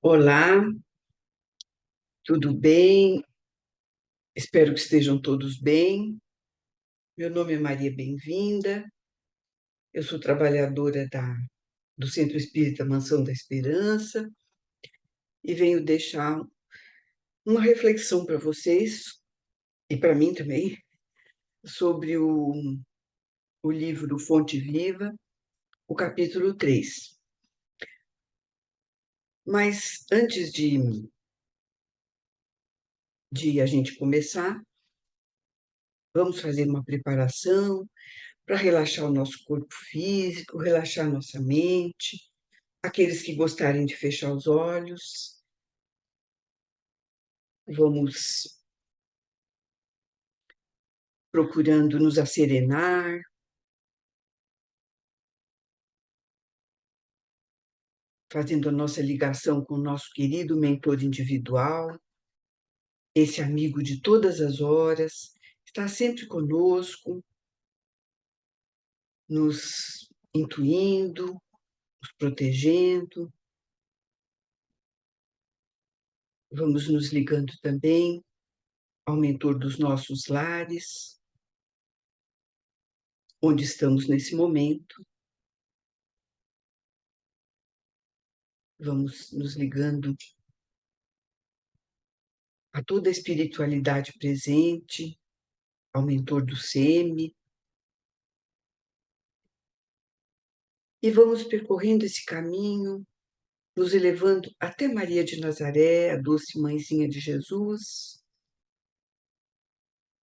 Olá, tudo bem? Espero que estejam todos bem. Meu nome é Maria Bem-vinda, eu sou trabalhadora do Centro Espírita Mansão da Esperança e venho deixar uma reflexão para vocês e para mim também sobre o livro Fonte Viva, o capítulo 3. Mas antes de a gente começar, vamos fazer uma preparação para relaxar o nosso corpo físico, relaxar nossa mente. Aqueles que gostarem de fechar os olhos, vamos procurando nos asserenar, fazendo a nossa ligação com o nosso querido mentor individual, esse amigo de todas as horas, está sempre conosco, nos intuindo, nos protegendo. Vamos nos ligando também ao mentor dos nossos lares, onde estamos nesse momento. Vamos nos ligando a toda a espiritualidade presente, ao mentor do SEMI, e vamos percorrendo esse caminho, nos elevando até Maria de Nazaré, a doce mãezinha de Jesus,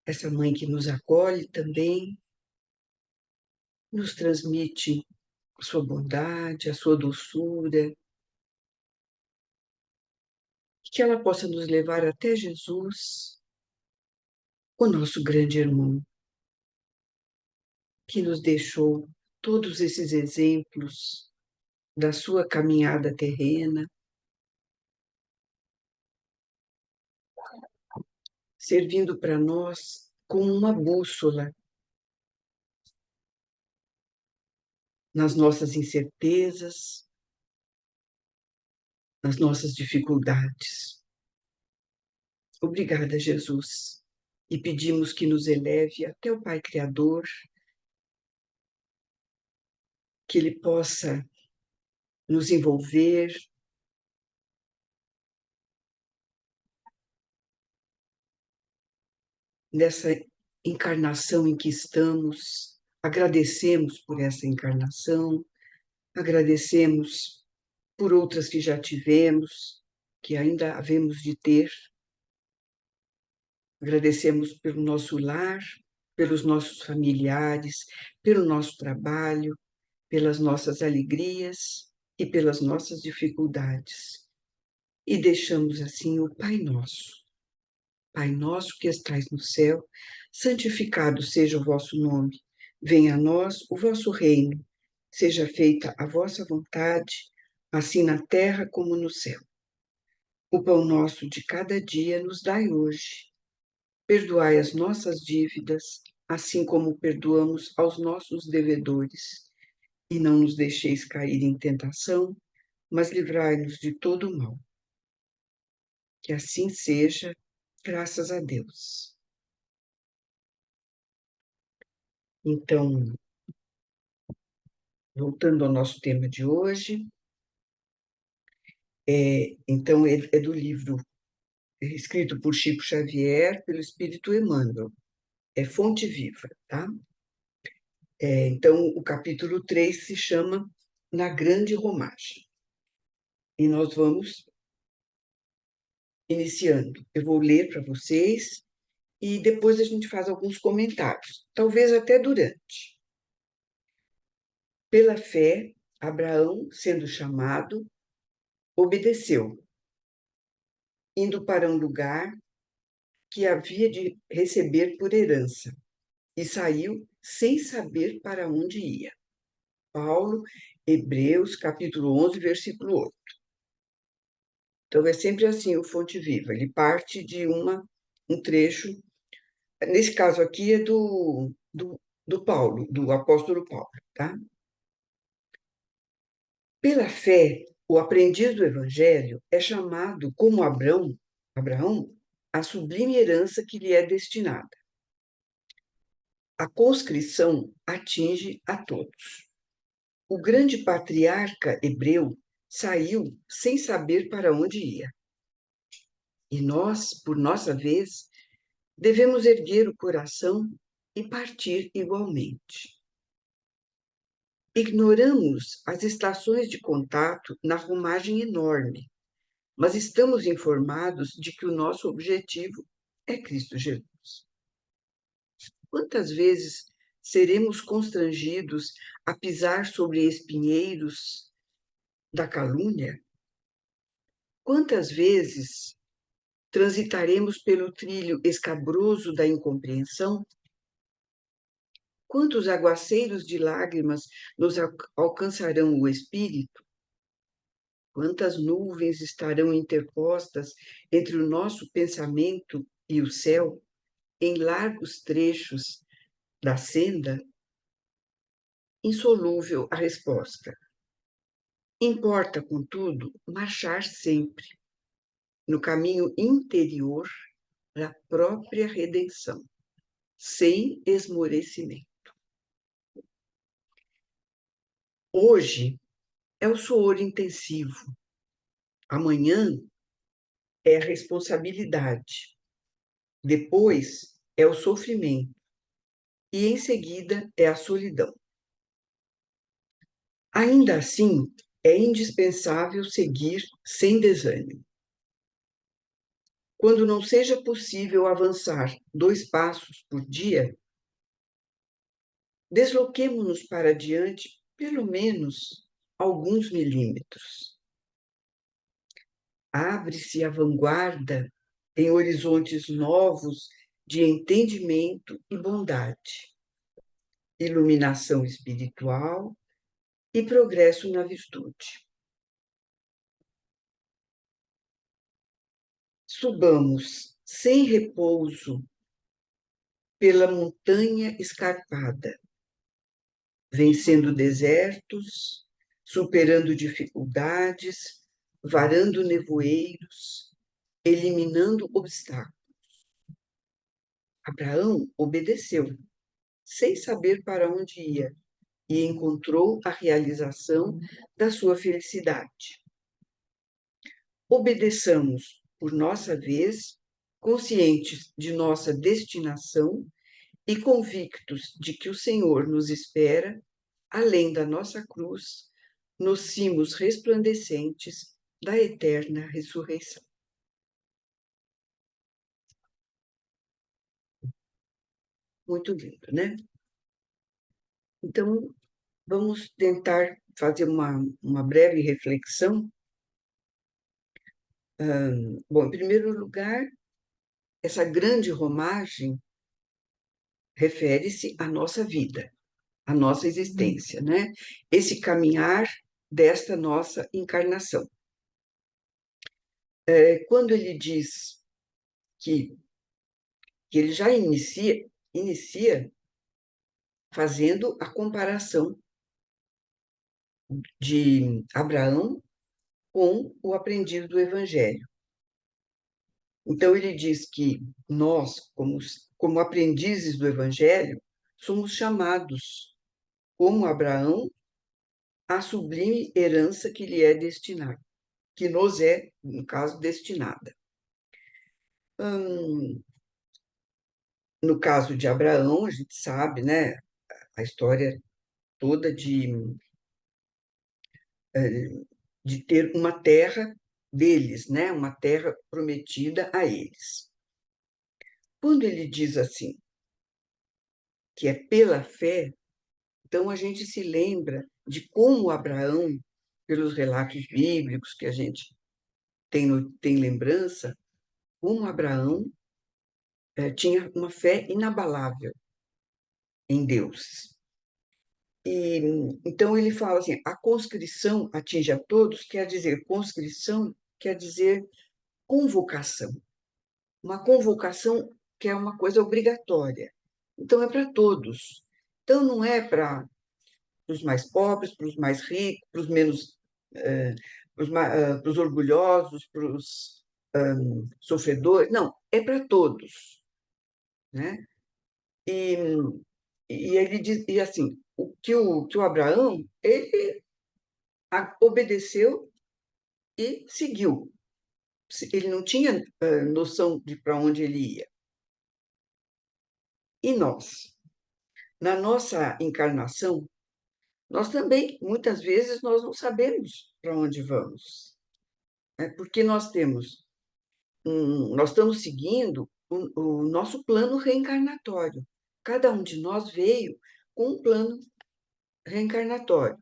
essa mãe que nos acolhe também, nos transmite a sua bondade, a sua doçura, que ela possa nos levar até Jesus, o nosso grande irmão, que nos deixou todos esses exemplos da sua caminhada terrena, servindo para nós como uma bússola nas nossas incertezas, nas nossas dificuldades. Obrigada, Jesus, e pedimos que nos eleve até o Pai Criador, que Ele possa nos envolver nessa encarnação em que estamos. Agradecemos por essa encarnação, agradecemos por outras que já tivemos, que ainda havemos de ter. Agradecemos pelo nosso lar, pelos nossos familiares, pelo nosso trabalho, pelas nossas alegrias e pelas nossas dificuldades. E deixamos assim o Pai Nosso. Pai nosso que estais no céu, santificado seja o vosso nome. Venha a nós o vosso reino. Seja feita a vossa vontade, assim na terra como no céu. O pão nosso de cada dia nos dai hoje. Perdoai as nossas dívidas, assim como perdoamos aos nossos devedores. E não nos deixeis cair em tentação, mas livrai-nos de todo o mal. Que assim seja, graças a Deus. Então, voltando ao nosso tema de hoje, então é do livro escrito por Chico Xavier, pelo Espírito Emmanuel, é Fonte Viva, tá? Então, o capítulo 3 se chama Na Grande Romagem. E nós vamos iniciando. Eu vou ler para vocês e depois a gente faz alguns comentários, talvez até durante. Pela fé, Abraão, sendo chamado, obedeceu, indo para um lugar que havia de receber por herança, e saiu sem saber para onde ia. Paulo, Hebreus, capítulo 11, versículo 8. Então, é sempre assim o Fonte Viva, ele parte de um trecho, nesse caso aqui é do Paulo, do apóstolo Paulo, tá? Pela fé, O aprendiz do Evangelho é chamado, como Abraão, a sublime herança que lhe é destinada. A conscrição atinge a todos. O grande patriarca hebreu saiu sem saber para onde ia. E nós, por nossa vez, devemos erguer o coração e partir igualmente. Ignoramos as estações de contato na romagem enorme, mas estamos informados de que o nosso objetivo é Cristo Jesus. Quantas vezes seremos constrangidos a pisar sobre espinheiros da calúnia? Quantas vezes transitaremos pelo trilho escabroso da incompreensão? Quantos aguaceiros de lágrimas nos alcançarão o espírito? Quantas nuvens estarão interpostas entre o nosso pensamento e o céu, em largos trechos da senda? Insolúvel a resposta. Importa, contudo, marchar sempre no caminho interior da própria redenção, sem esmorecimento. Hoje é o suor intensivo, amanhã é a responsabilidade, depois é o sofrimento e, em seguida, é a solidão. Ainda assim, é indispensável seguir sem desânimo. Quando não seja possível avançar 2 passos por dia, desloquemo-nos para diante pelo menos alguns milímetros. Abre-se a vanguarda em horizontes novos de entendimento e bondade, iluminação espiritual e progresso na virtude. Subamos sem repouso pela montanha escarpada, vencendo desertos, superando dificuldades, varando nevoeiros, eliminando obstáculos. Abraão obedeceu, sem saber para onde ia, e encontrou a realização da sua felicidade. Obedeçamos, por nossa vez, conscientes de nossa destinação e convictos de que o Senhor nos espera, além da nossa cruz, nos cimos resplandecentes da eterna ressurreição. Muito lindo, né? Então, vamos tentar fazer uma breve reflexão. Bom, em primeiro lugar, essa grande romagem refere-se à nossa vida, à nossa existência, né? Esse caminhar desta nossa encarnação. Quando ele diz que ele já inicia fazendo a comparação de Abraão com o aprendiz do Evangelho. Então, ele diz que nós, como aprendizes do Evangelho, somos chamados, como Abraão, à sublime herança que lhe é destinada, que nos é, no caso, destinada. No caso de Abraão, a gente sabe, né, a história toda de ter uma terra deles, né, uma terra prometida a eles. Quando ele diz assim, que é pela fé, então a gente se lembra de como Abraão, pelos relatos bíblicos que a gente tem lembrança, como Abraão tinha uma fé inabalável em Deus. E, então ele fala assim, a conscrição atinge a todos, quer dizer, conscrição quer dizer convocação. Uma convocação que é uma coisa obrigatória. Então é para todos. Então não é para os mais pobres, para os mais ricos, para os menos para os orgulhosos, para os sofredores, não, é para todos, né? E, e ele diz, e assim, o que o Abraão, ele obedeceu e seguiu. Ele não tinha noção de para onde ele ia. E nós, na nossa encarnação, nós também, muitas vezes, nós não sabemos para onde vamos, né? Porque nós estamos seguindo o nosso plano reencarnatório. Cada um de nós veio com um plano reencarnatório,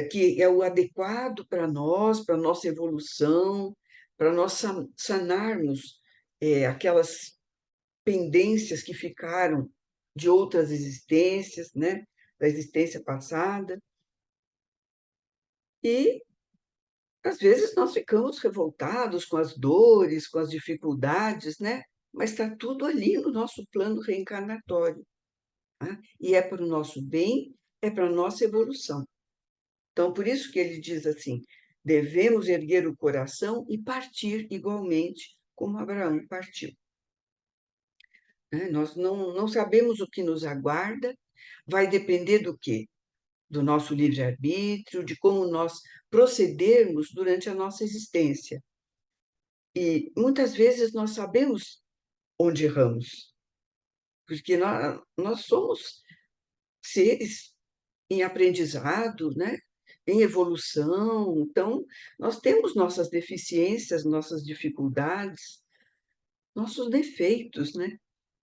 que é o adequado para nós, para a nossa evolução, para nós sanarmos aquelas pendências que ficaram de outras existências, né? Da existência passada. E, às vezes, nós ficamos revoltados com as dores, com as dificuldades, né? Mas está tudo ali no nosso plano reencarnatório, tá? E é para o nosso bem, é para a nossa evolução. Então, por isso que ele diz assim: devemos erguer o coração e partir igualmente como Abraão partiu, né? Nós não sabemos o que nos aguarda, vai depender do quê? Do nosso livre-arbítrio, de como nós procedermos durante a nossa existência. E muitas vezes nós sabemos onde erramos, porque nós somos seres em aprendizado, né? Em evolução. Então, nós temos nossas deficiências, nossas dificuldades, nossos defeitos, né?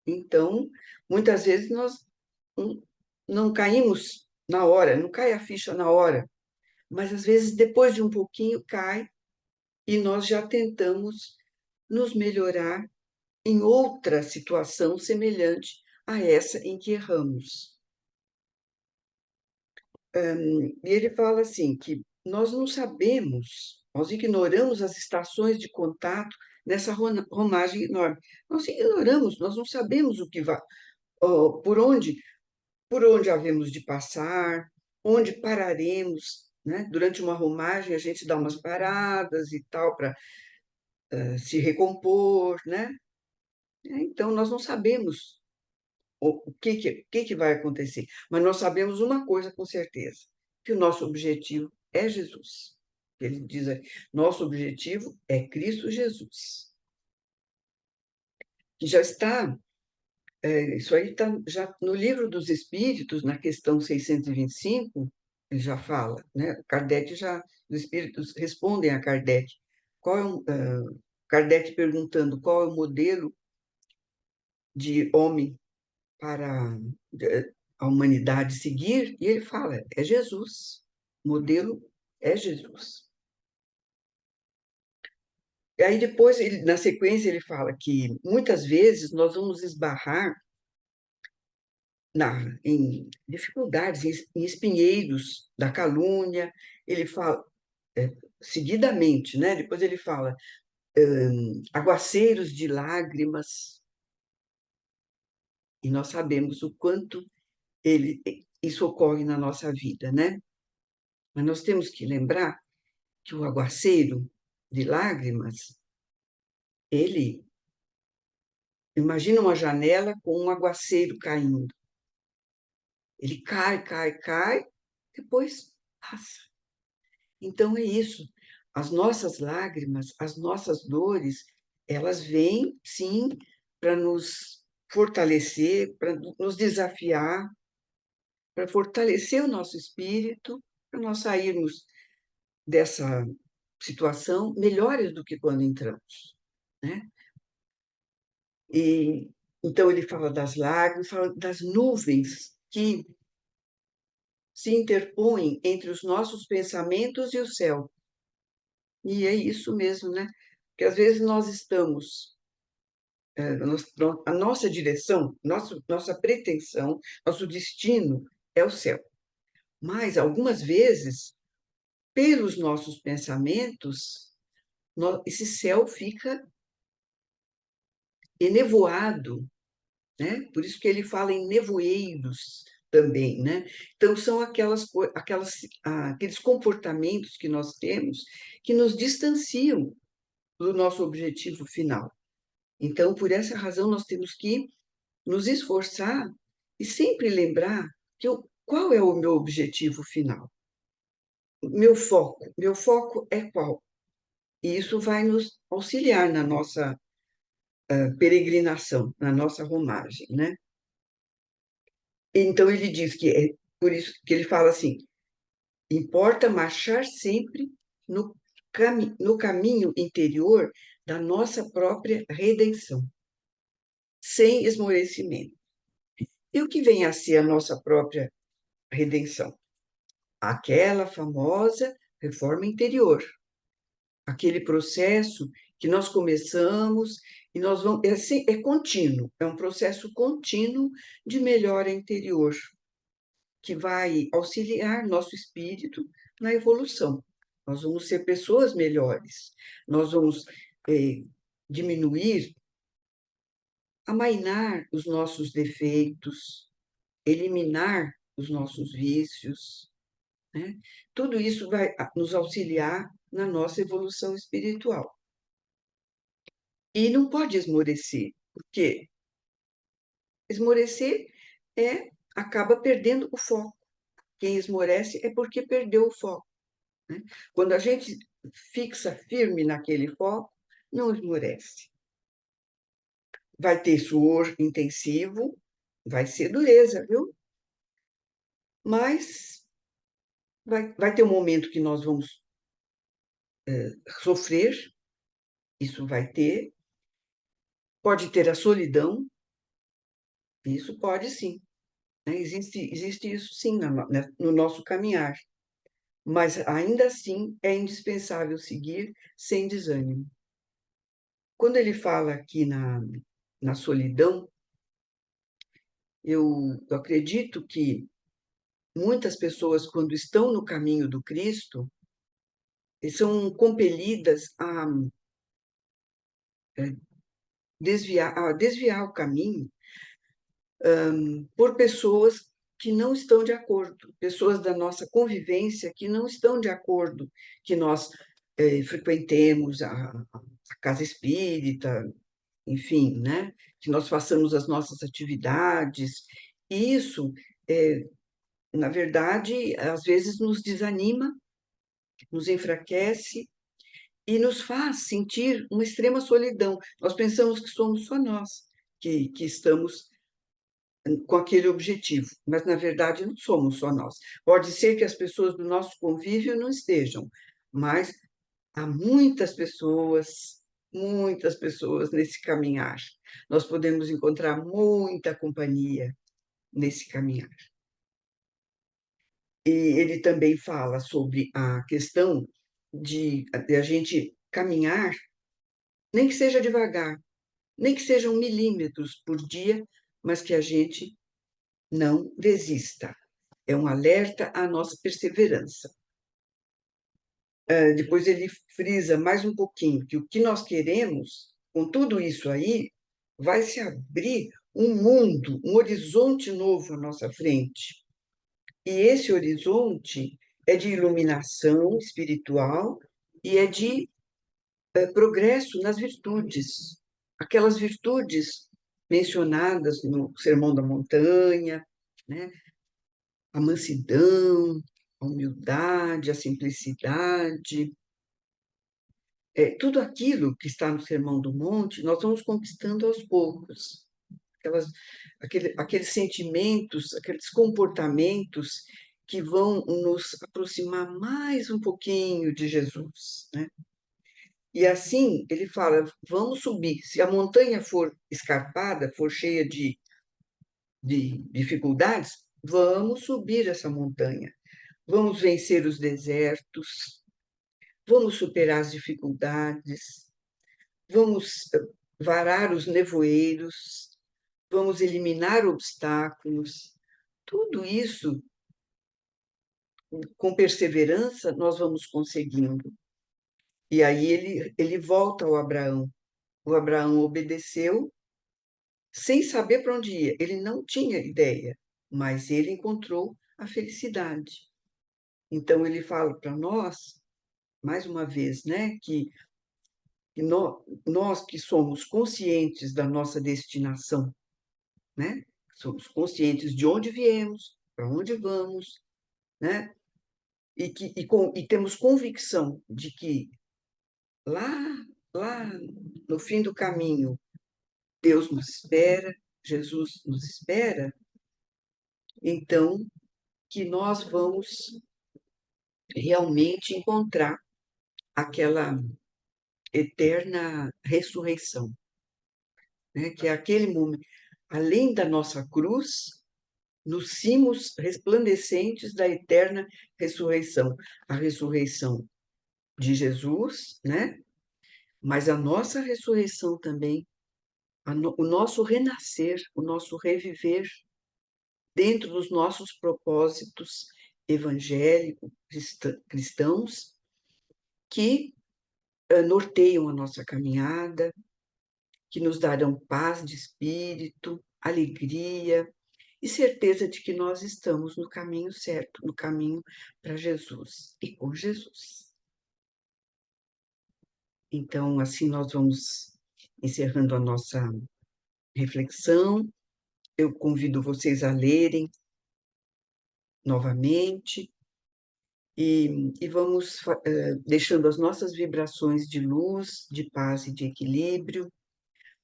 Então, muitas vezes nós não não caímos na hora, não cai a ficha na hora, mas às vezes depois de um pouquinho cai e nós já tentamos nos melhorar em outra situação semelhante a essa em que erramos. E ele fala assim que nós não sabemos, nós ignoramos as estações de contato nessa romagem enorme. Nós ignoramos, nós não sabemos o que vai, por onde havemos de passar, onde pararemos, né? Durante uma romagem a gente dá umas paradas e tal para se recompor, né? Então nós não sabemos o que vai acontecer, mas nós sabemos uma coisa com certeza, que o nosso objetivo é Jesus. Ele diz aí, nosso objetivo é Cristo Jesus, que já está, isso aí está já no Livro dos Espíritos, na questão 625, ele já fala, né? Kardec já, os Espíritos respondem a Kardec. Kardec perguntando qual é o modelo de homem para a humanidade seguir, e ele fala, é Jesus. O modelo é Jesus. E aí depois, na sequência, ele fala que muitas vezes nós vamos esbarrar em dificuldades, em espinheiros da calúnia. Ele fala, seguidamente, né? Depois ele fala, aguaceiros de lágrimas, e nós sabemos o quanto isso ocorre na nossa vida, né? Mas nós temos que lembrar que o aguaceiro de lágrimas, ele imagina uma janela com um aguaceiro caindo. Ele cai, cai, cai, depois passa. Então é isso. As nossas lágrimas, as nossas dores, elas vêm, sim, para nos fortalecer, para nos desafiar, para fortalecer o nosso espírito, para nós sairmos dessa situação melhores do que quando entramos, né? E então ele fala das lágrimas, fala das nuvens que se interpõem entre os nossos pensamentos e o céu. E é isso mesmo, né? Que às vezes nós estamos, a nossa direção, nossa pretensão, nosso destino é o céu. Mas algumas vezes, pelos nossos pensamentos, esse céu fica enevoado, né? Por isso que ele fala em nevoeiros, também, né? Então, são aqueles comportamentos que nós temos que nos distanciam do nosso objetivo final. Então, por essa razão, nós temos que nos esforçar e sempre lembrar qual é o meu objetivo final. Meu foco é qual? E isso vai nos auxiliar na nossa peregrinação, na nossa romagem, né? Então, ele diz que é por isso que ele fala assim: importa marchar sempre no caminho interior da nossa própria redenção, sem esmorecimento. E o que vem a ser a nossa própria redenção? Aquela famosa reforma interior, aquele processo que nós começamos e nós vamos. É contínuo, é um processo contínuo de melhora interior, que vai auxiliar nosso espírito na evolução. Nós vamos ser pessoas melhores, nós vamos eh, diminuir, amainar os nossos defeitos, eliminar os nossos vícios, né? Tudo isso vai nos auxiliar na nossa evolução espiritual. E não pode esmorecer, porque esmorecer acaba perdendo o foco. Quem esmorece é porque perdeu o foco, né? Quando a gente fixa firme naquele foco, não esmorece. Vai ter suor intensivo, vai ser dureza, viu? Mas vai ter um momento que nós vamos sofrer, isso vai ter. Pode ter a solidão, isso pode sim, né? Existe isso sim no nosso caminhar. Mas ainda assim é indispensável seguir sem desânimo. Quando ele fala aqui na solidão, eu acredito que muitas pessoas, quando estão no caminho do Cristo, são compelidas a desviar o caminho por pessoas que não estão de acordo, pessoas da nossa convivência que não estão de acordo, que nós frequentemos a casa espírita, enfim, né? Que nós façamos as nossas atividades. E isso, na verdade, às vezes nos desanima, nos enfraquece e nos faz sentir uma extrema solidão. Nós pensamos que somos só nós que estamos com aquele objetivo, mas na verdade não somos só nós. Pode ser que as pessoas do nosso convívio não estejam, mas há muitas pessoas nesse caminhar. Nós podemos encontrar muita companhia nesse caminhar. E ele também fala sobre a questão de a gente caminhar, nem que seja devagar, nem que sejam milímetros por dia, mas que a gente não desista. É um alerta à nossa perseverança. Depois ele frisa mais um pouquinho que o que nós queremos, com tudo isso aí, vai se abrir um mundo, um horizonte novo à nossa frente. E esse horizonte é de iluminação espiritual e é de progresso nas virtudes, aquelas virtudes mencionadas no Sermão da Montanha, né? A mansidão, a humildade, a simplicidade, tudo aquilo que está no Sermão do Monte, nós vamos conquistando aos poucos. Aqueles sentimentos, aqueles comportamentos que vão nos aproximar mais um pouquinho de Jesus, né? E assim, ele fala, vamos subir. Se a montanha for escarpada, for cheia de dificuldades, vamos subir essa montanha. Vamos vencer os desertos, vamos superar as dificuldades, vamos varar os nevoeiros, vamos eliminar obstáculos. Tudo isso, com perseverança, nós vamos conseguindo. E aí ele volta ao Abraão. O Abraão obedeceu sem saber para onde ia, ele não tinha ideia. mas ele encontrou a felicidade. Então, ele fala para nós, mais uma vez, né, que nós que somos conscientes da nossa destinação, né, somos conscientes de onde viemos, para onde vamos, né, e temos convicção de que lá, lá no fim do caminho, Deus nos espera, Jesus nos espera, então que nós vamos realmente encontrar aquela eterna ressurreição, né? Que é aquele momento, além da nossa cruz, nos cimos resplandecentes da eterna ressurreição, a ressurreição de Jesus, né? Mas a nossa ressurreição também, o nosso renascer, o nosso reviver dentro dos nossos propósitos evangélicos, cristãos, que norteiam a nossa caminhada, que nos darão paz de espírito, alegria e certeza de que nós estamos no caminho certo, no caminho para Jesus e com Jesus. Então, assim nós vamos encerrando a nossa reflexão. Eu convido vocês a lerem novamente e vamos deixando as nossas vibrações de luz, de paz e de equilíbrio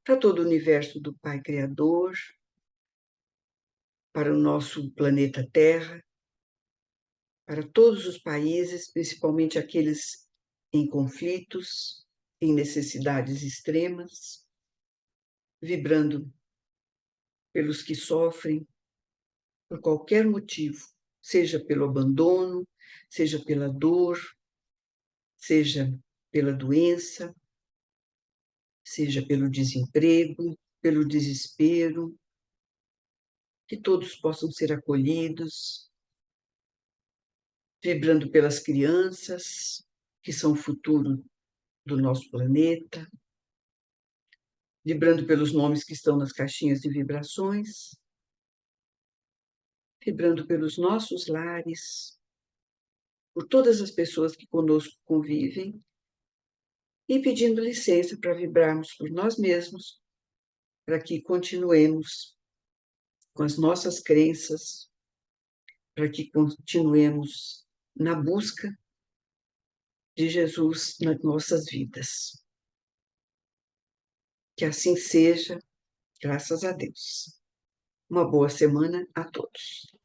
para todo o universo do Pai Criador, para o nosso planeta Terra, para todos os países, principalmente aqueles em conflitos, em necessidades extremas, vibrando pelos que sofrem por qualquer motivo, seja pelo abandono, seja pela dor, seja pela doença, seja pelo desemprego, pelo desespero, que todos possam ser acolhidos, vibrando pelas crianças, que são o futuro do nosso planeta, vibrando pelos nomes que estão nas caixinhas de vibrações, vibrando pelos nossos lares, por todas as pessoas que conosco convivem, e pedindo licença para vibrarmos por nós mesmos, para que continuemos com as nossas crenças, para que continuemos na busca de Jesus nas nossas vidas. Que assim seja, graças a Deus. Uma boa semana a todos.